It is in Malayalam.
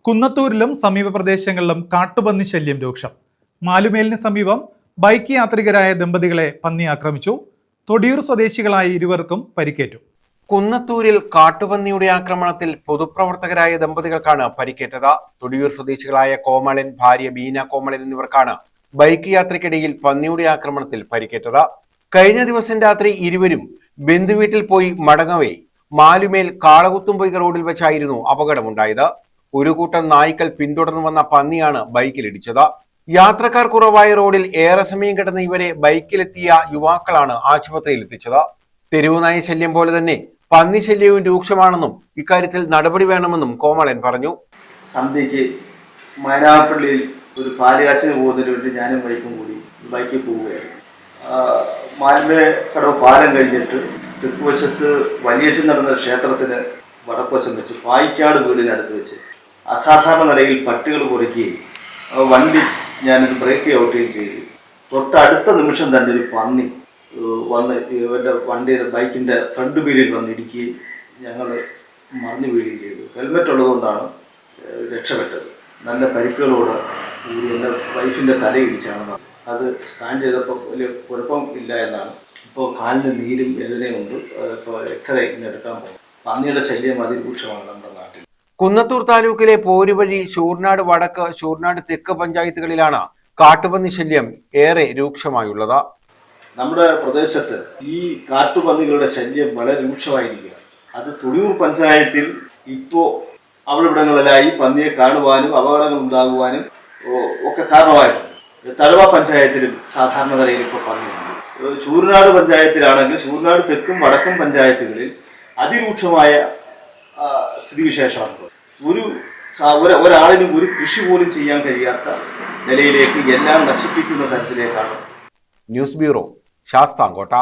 കുന്നത്തൂരിലും സമീപ പ്രദേശങ്ങളിലും കാട്ടുപന്നി ശല്യം രൂക്ഷം. മാലുമേലിന് സമീപം ബൈക്ക് യാത്രികരായ ദമ്പതികളെ പന്നി ആക്രമിച്ചു. തൊടിയൂർ സ്വദേശികളായ ഇരുവർക്കും പരിക്കേറ്റു. കുന്നത്തൂരിൽ കാട്ടുപന്നിയുടെ ആക്രമണത്തിൽ പൊതുപ്രവർത്തകരായ ദമ്പതികൾക്കാണ് പരിക്കേറ്റത്. തൊടിയൂർ സ്വദേശികളായ കോമളൻ, ഭാര്യ ബീന കോമളൻ എന്നിവർക്കാണ് ബൈക്ക് യാത്രയ്ക്കിടയിൽ പന്നിയുടെ ആക്രമണത്തിൽ പരിക്കേറ്റത്. കഴിഞ്ഞ ദിവസം രാത്രി ഇരുവരും ബന്ധുവീട്ടിൽ പോയി മടങ്ങവേ മാലുമേൽ കാളകുത്തുംപൊയ്ക റോഡിൽ വെച്ചായിരുന്നു അപകടമുണ്ടായത്. ഒരു കൂട്ടം നായ്ക്കൾ പിന്തുടർന്നു വന്ന പന്നിയാണ് ബൈക്കിലിടിച്ചത്. യാത്രക്കാർ കുറവായ റോഡിൽ ഏറെ സമയം കിടന്ന ഇവരെ ബൈക്കിലെത്തിയ യുവാക്കളാണ് ആശുപത്രിയിൽ എത്തിച്ചത്. തെരുവുനായ ശല്യം പോലെ തന്നെ പന്നി ശല്യവും രൂക്ഷമാണെന്നും ഇക്കാര്യത്തിൽ നടപടി വേണമെന്നും കോമളൻ പറഞ്ഞു. സന്ധ്യയ്ക്ക് മൈനാപ്പള്ളിയിൽ ഒരു പാലുകാച്ചിന് പോകുന്നതിന് വേണ്ടി ഞാനും ബൈക്കും കൂടി ബൈക്കിൽ പോവുകയായിരുന്നു. മാലിന്യ കടവ് പാലം കഴിഞ്ഞിട്ട് തെക്കുവശത്ത് വലിയച്ഛൻ നടന്ന ക്ഷേത്രത്തിന് വടക്കുവശം വെച്ച് പായിക്കാട് വീടിനടുത്ത് വെച്ച് അസാധാരണ നിലയിൽ പട്ടികൾ കുറയ്ക്കുകയും വണ്ടി ഞാനത് ബ്രേക്ക് ഔട്ടുകയും ചെയ്തു. തൊട്ടടുത്ത നിമിഷം തന്നെ ഒരു പന്നി വന്ന് ഇവരുടെ വണ്ടിയുടെ ബൈക്കിൻ്റെ ഫ്രണ്ട് വീലിൽ വന്നിരിക്കുകയും ഞങ്ങൾ മറിഞ്ഞു വീഴുകയും ചെയ്തു. ഹെൽമെറ്റ് ഉള്ളതുകൊണ്ടാണ് രക്ഷപ്പെട്ടത്. നല്ല പരിക്കുകളോട് എൻ്റെ വൈഫിൻ്റെ തലയിടിച്ചാണ്. അത് സ്കാൻ ചെയ്തപ്പോൾ വലിയ കുഴപ്പം ഇല്ല എന്നാണ്. ഇപ്പോൾ കാലിന് നീരും വേദനയുണ്ട്. ഇപ്പോൾ എക്സ്റേ ഇന്ന് എടുക്കാൻ പോകും. പന്നിയുടെ ശല്യം അതിരൂക്ഷമാണ് നമ്മുടെ നാട്ടിൽ. കുന്നത്തൂർ താലൂക്കിലെ പോരുവഴി, ശൂർനാട് വടക്ക്, ശൂർനാട് തെക്ക് പഞ്ചായത്തുകളിലാണ് കാട്ടുപന്നി ശല്യം ഏറെ രൂക്ഷമായുള്ളത്. നമ്മുടെ പ്രദേശത്ത് ഈ കാട്ടുപന്നികളുടെ ശല്യം വളരെ രൂക്ഷമായിരിക്കുകയാണ്. അത് തൊടിയൂർ പഞ്ചായത്തിൽ ഇപ്പോൾ അവിടെവിടങ്ങളിലായി പന്നിയെ കാണുവാനും അപകടങ്ങൾ ഉണ്ടാകുവാനും ഒക്കെ കാരണമായിട്ടുണ്ട്. തഴവ പഞ്ചായത്തിലും സാധാരണ നിലയിൽ ഇപ്പോൾ പന്നിയുണ്ട്. ശൂർനാട് പഞ്ചായത്തിലാണെങ്കിൽ ശൂർനാട് തെക്കും വടക്കും പഞ്ചായത്തുകളിൽ അതിരൂക്ഷമായ സ്ഥിതിവിശേഷമാണ്. ഒരാളിനും ഒരു കൃഷി പോലും ചെയ്യാൻ കഴിയാത്ത നിലയിലേക്ക് എല്ലാം നശിപ്പിക്കുന്ന തരത്തിലേക്കാണ്. News bureau, Sasthamkotta.